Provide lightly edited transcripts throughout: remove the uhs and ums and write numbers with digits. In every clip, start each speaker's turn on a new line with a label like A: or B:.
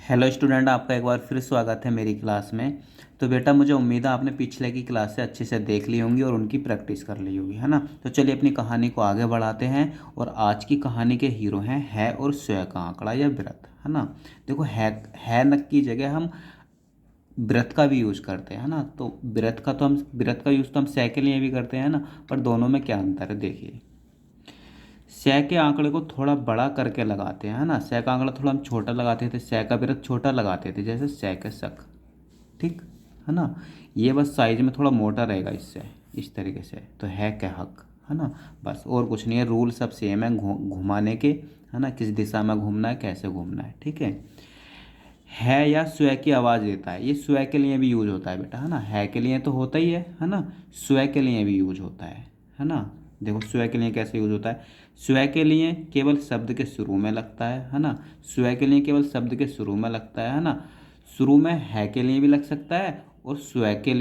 A: Hello student, आपका एक बार फिर स्वागत है मेरी क्लास में। तो बेटा, मुझे उम्मीद है आपने पिछले की क्लास से अच्छे से देख ली होंगी और उनकी प्रैक्टिस कर ली होगी, है ना। तो चलिए अपनी कहानी को आगे बढ़ाते हैं। और आज की कहानी के हीरो हैं है और स्वयं का आंकड़ा या व्रत, है ना। देखो, है न की जगह हम व्रत का भी यूज करते हैं ना। तो व्रत का यूज तो हम सह के लिए भी करते हैं ना। पर दोनों में क्या अंतर है, देखिए। सै के आंकड़े को थोड़ा बड़ा करके लगाते हैं, है ना। सै का आंकड़ा थोड़ा हम छोटा लगाते थे, सै का व्रत छोटा लगाते थे, जैसे सै के शक। ठीक, है ना। ये बस साइज में थोड़ा मोटा रहेगा इससे, इस तरीके से। तो है क्या हक, है ना। बस और कुछ नहीं है, रूल सब सेम है घुमाने के, है ना। किस दिशा में घूमना है, कैसे घूमना है, ठीक है या स्व की आवाज़ देता है। ये स्व के लिए भी यूज होता है बेटा, है ना। है के लिए तो होता ही है ना। स्व के लिए भी यूज होता है ना। देखो स्व के लिए कैसे यूज होता है। स्व के लिए केवल शब्द के शुरू में लगता है ना। स्व के लिए केवल शब्द के शुरू में लगता है ना। शुरू में है के लिए भी लग सकता है, और स्व के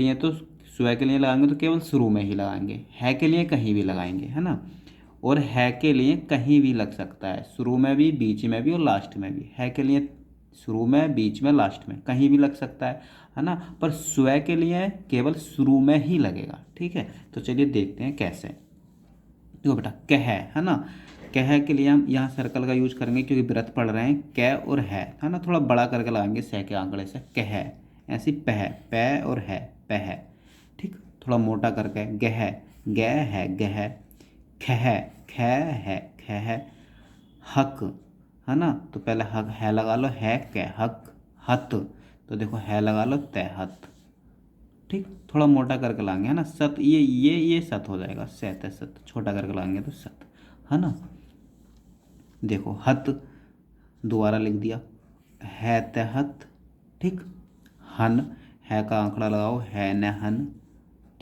A: लिए लगाएंगे तो केवल शुरू में ही लगाएंगे। है के लिए कहीं भी लगाएंगे, है ना। और है के लिए कहीं भी लग सकता है, शुरू में भी, बीच में भी और लास्ट में भी। है के लिए शुरू में, बीच में, लास्ट में, कहीं भी लग सकता है ना। पर स्व के लिए केवल शुरू में ही लगेगा, ठीक है। तो चलिए देखते हैं कैसे। देखो बेटा, कह है ना। कह के लिए हम यहाँ सर्कल का यूज करेंगे क्योंकि व्रत पढ़ रहे हैं। क और है ना। थोड़ा बड़ा करके लगाएंगे सह के आंकड़े से। कह, ऐसी पह, पै और है, पह। ठीक, थोड़ा मोटा करके गह, गह है, गह। खह, ख है, खह। हक, है ना। तो पहले हक है लगा लो, है कह हक। हत, तो देखो है लगा लो, तय हत। ठीक, थोड़ा मोटा करके लाएंगे, है ना। सत, ये सत हो जाएगा, सत है सत। छोटा करके लाएंगे तो सत, है ना। देखो हत दोबारा लिख दिया, है तहत। ठीक, हन, है का आंकड़ा लगाओ, है न हन।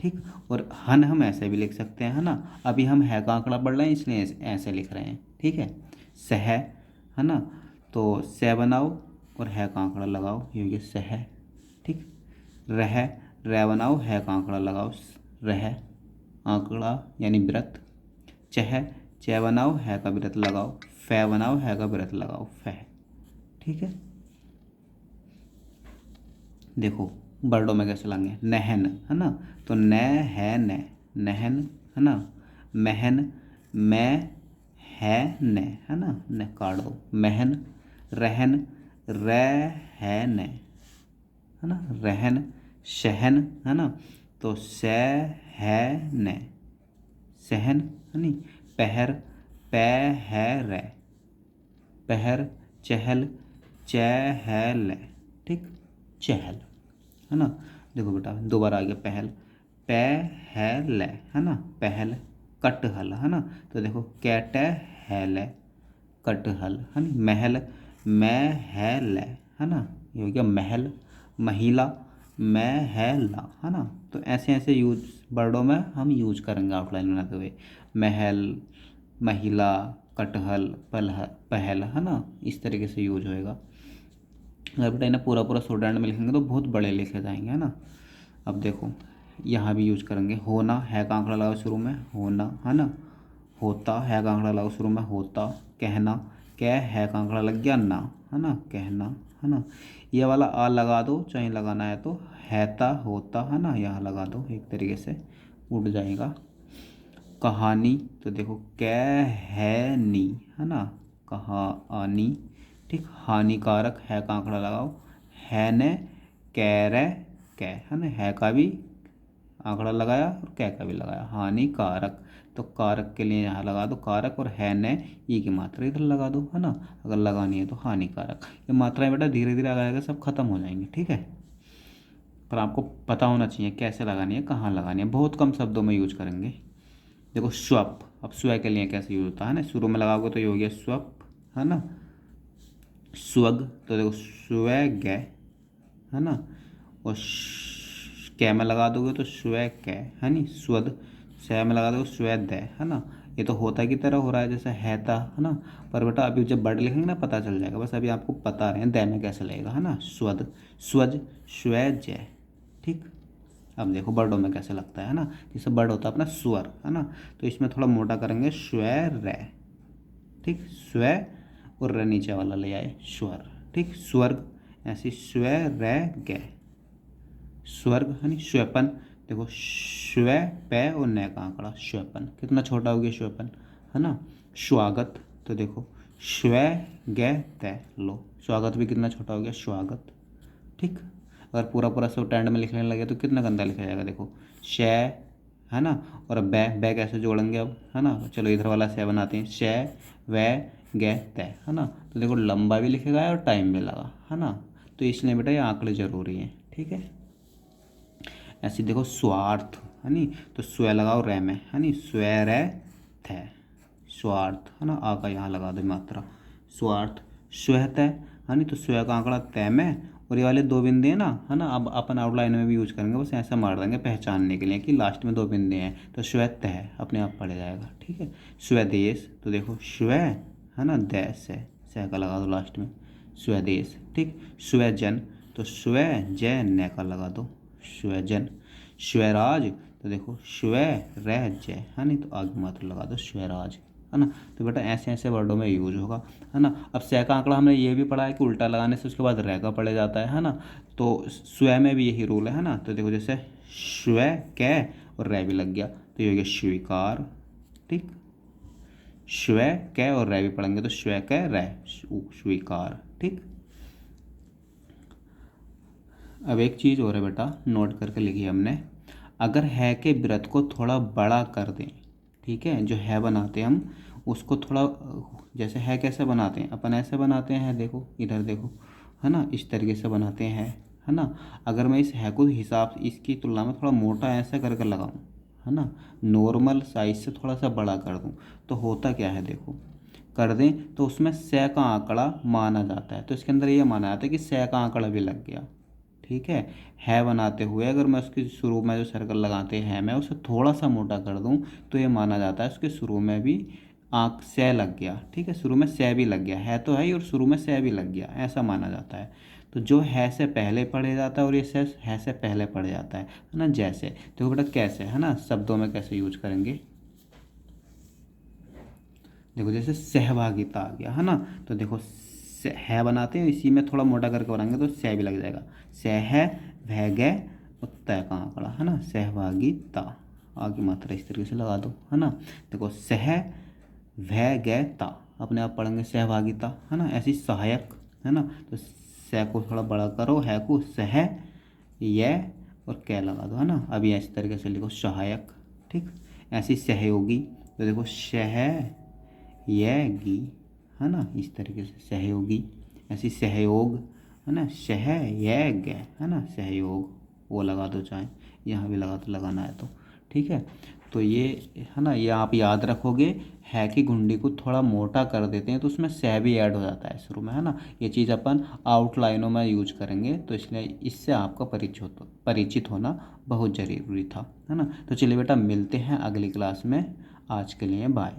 A: ठीक, और हन हम ऐसे भी लिख सकते हैं, है ना। अभी हम है का आंकड़ा पढ़ रहे हैं इसलिए ऐसे लिख रहे हैं, ठीक है। सह, है ना। तो सह बनाओ और है का आंकड़ा लगाओ, ये हो गया सह। ठीक, रह, रह बनाओ, है का आंकड़ा लगाओ, रह। आंकड़ा यानी व्रत। चह, चह बनाओ, है का व्रत लगाओ। फै बनाओ, है का व्रत लगाओ, फै। ठीक है। देखो वर्डों में कैसे लाएंगे। नहन, है ना। तो न है न, नहन, है ना। महन, मैं है न, है ना। न काट दो, महन। रहन, रह है न, है ना। रहन, शहन, है ना। तो स है न, सहन, है नहीं। पहर, पै है रै, पहर। चहल, चहल। ठीक, चहल, है ना। देखो बेटा दोबारा आ गया पहल, पहल, है ना। पहल। कटहल, है ना। तो देखो कैटहल, कटहल, है ना। महल, महल, है ना। ये हो गया महल। महिला, महला, है ना। तो ऐसे ऐसे यूज वर्डों में हम यूज करेंगे आउटलाइन बनाते हुए। महल, महिला, कटहल, पहल, है ना। इस तरीके से यूज होएगा। अगर बेटा इन्हें पूरा पूरा स्टूडेंट में लिखेंगे तो बहुत बड़े लिखे जाएंगे, है ना। अब देखो यहाँ भी यूज करेंगे। होना, है का आंकड़ा लगाओ शुरू में, होना, है ना। होता, है का आंकड़ा लगाओ शुरू में, होता। कहना, कह, है का आंकड़ा लग गया ना, है ना। कहना, है ना। ये वाला आ लगा दो, चाहे लगाना है तो। हैता, होता, है ना। यहाँ लगा दो, एक तरीके से उड़ जाएगा। कहानी, तो देखो कै है नी, है ना। कहानी। ठीक, हानिकारक, है का आंकड़ा लगाओ, है ने, कैरे, कै, है ना। है का भी आंकड़ा लगाया और कै का भी लगाया, हानिकारक। तो कारक के लिए यहाँ लगा दो कारक, और है ने ई की मात्रा इधर लगा दो, है ना। अगर लगानी है तो हानिकारक। ये मात्राएं बेटा धीरे धीरे आगे आगे सब खत्म हो जाएंगी, ठीक है। पर आपको पता होना चाहिए कैसे लगानी है, कहाँ लगानी है। बहुत कम शब्दों में यूज करेंगे। देखो स्वप, अब स्व के लिए कैसे यूज होता है ना। शुरू में लगाओगे तो ये हो गया स्वप, है ना। स्वग, तो देखो स्वेग, है ना। और कै में लगा दोगे तो स्व कै, है नी। स्वद, स में लगा दोगे स्वेद, है ना। ये तो होता की तरह हो रहा है जैसे हैता, है ना। पर बेटा अभी जब वर्ड लिखेंगे ना पता चल जाएगा। बस अभी आपको पता रहे हैं दै में कैसे लगेगा, है ना। स्वद, स्वज, स्वेज। ठीक, अब देखो बर्डों में कैसे लगता है ना। जैसे बर्ड होता है अपना स्वर, है ना। तो इसमें थोड़ा मोटा करेंगे, स्वर। ठीक, स्व और र नीचे वाला ले आए, स्वर। ठीक, स्वर्ग, ऐसी स्व रै ग, स्वर्ग है नी, श्वेपन। देखो स्व पै और न का आंकड़ा, श्वेपन कितना छोटा हो गया श्वेपन, है ना। स्वागत, तो देखो स्व ग तय, लो स्वागत भी कितना छोटा हो गया, स्वागत। ठीक, अगर पूरा पूरा सब टैंड में लिखने लगे तो कितना गंदा लिखा जाएगा। देखो श, है ना, और बै कैसे जोड़ेंगे अब, है ना। चलो इधर वाला से बनाते हैं, श व ग तय, है ना। तो देखो लंबा भी लिखेगा और टाइम भी लगा, है ना। तो इसलिए बेटा ये आंकड़े जरूरी हैं, ठीक है। ऐसे देखो स्वार्थ, है नी, तो स्व लगाओ रै में, है नी, स्व रै थ, स्वार्थ, है ना। आ का यहाँ लगा दो मात्रा, स्वार्थ। स्वतः, है नी, तो स्व का आंकड़ा तय में, और ये वाले दो बिंदु हैं ना, है ना। अब अपन आउटलाइन में भी यूज करेंगे, बस ऐसा मार देंगे पहचानने के लिए कि लास्ट में दो बिंदु हैं, तो स्वतः अपने आप पड़ जाएगा, ठीक है। स्वदेश, तो देखो स्व, है ना, देश है, सह का लगा दो लास्ट में, स्वदेश। ठीक, स्वजन, तो स्व जय न का लगा दो, स्वजन। स्वराज, तो देखो स्व राज्य, है नहीं, तो आगे मात्र लगा दो स्वराज, है ना। तो बेटा ऐसे ऐसे वर्डों में यूज होगा, है ना। अब सह का आंकड़ा हमने ये भी पढ़ा है कि उल्टा लगाने से उसके बाद रह का पड़ जाता है ना। तो स्व में भी यही रूल है ना। तो देखो जैसे स्व कै और रह भी लग गया, तो ये हो गया स्वीकार। ठीक, स्व कै और रह भी पढ़ेंगे तो स्व कै रह, स्वीकार। ठीक, अब एक चीज़ और है बेटा, नोट करके लिखी हमने, अगर है के व्रत को थोड़ा बड़ा कर दें, ठीक है, जो है बनाते हैं हम उसको थोड़ा, जैसे है कैसे बनाते हैं अपन, ऐसे बनाते हैं, देखो इधर देखो, है ना, इस तरीके से बनाते हैं, है ना। अगर मैं इस है को हिसाब इसकी तुलना में थोड़ा मोटा ऐसे करके लगाऊं, है ना, नॉर्मल साइज से थोड़ा सा बड़ा कर दूं, तो होता क्या है, देखो कर दें तो उसमें सै का आंकड़ा माना जाता है, तो इसके अंदर ये माना जाता है कि सै का आंकड़ा भी लग गया। ठीक है बनाते हुए अगर मैं उसके शुरू में जो सर्कल लगाते हैं मैं उसे थोड़ा सा मोटा कर दूं, तो ये माना जाता है उसके शुरू में भी आंक से लग गया। ठीक है, शुरू में से भी लग गया, है तो है ही, और शुरू में से भी लग गया, ऐसा माना जाता है। तो जो है से पहले पढ़े जाता है और ये से है से पहले पढ़ जाता है ना। जैसे देखो बेटा कैसे, है ना, शब्दों में कैसे यूज करेंगे, देखो जैसे सहभागिता आ गया, है ना। तो देखो है बनाते हैं, इसी में थोड़ा मोटा करके बनाएंगे तो सह भी लग जाएगा, सह भह गए तय का आंकड़ा, है ना, सहभागिता। आगे मात्रा इस तरीके से लगा दो, है ना। देखो सह भह गए ता, अपने आप पढ़ेंगे सहभागिता, है ना। ऐसी सहायक, है ना, तो सह को थोड़ा बड़ा करो, है को सह ये और कै लगा दो, है ना। अभी इस तरीके से लिखो सहायक। ठीक, ऐसी सहयोगी, तो देखो सहयोगी, है ना, इस तरीके से सहयोगी। ऐसी सहयोग, है ना, सहयोग, है ना, सहयोग, वो लगा दो, चाहे यहाँ भी लगा तो लगाना है तो। ठीक है, तो ये है ना, ये आप याद रखोगे, है कि घुंडी को थोड़ा मोटा कर देते हैं तो उसमें सह भी ऐड हो जाता है शुरू में, है ना। ये चीज़ अपन आउटलाइनों में यूज करेंगे, तो इसलिए इससे आपका परिचित होना बहुत ज़रूरी था, है ना। तो चलिए बेटा मिलते हैं अगली क्लास में, आज के लिए बाय।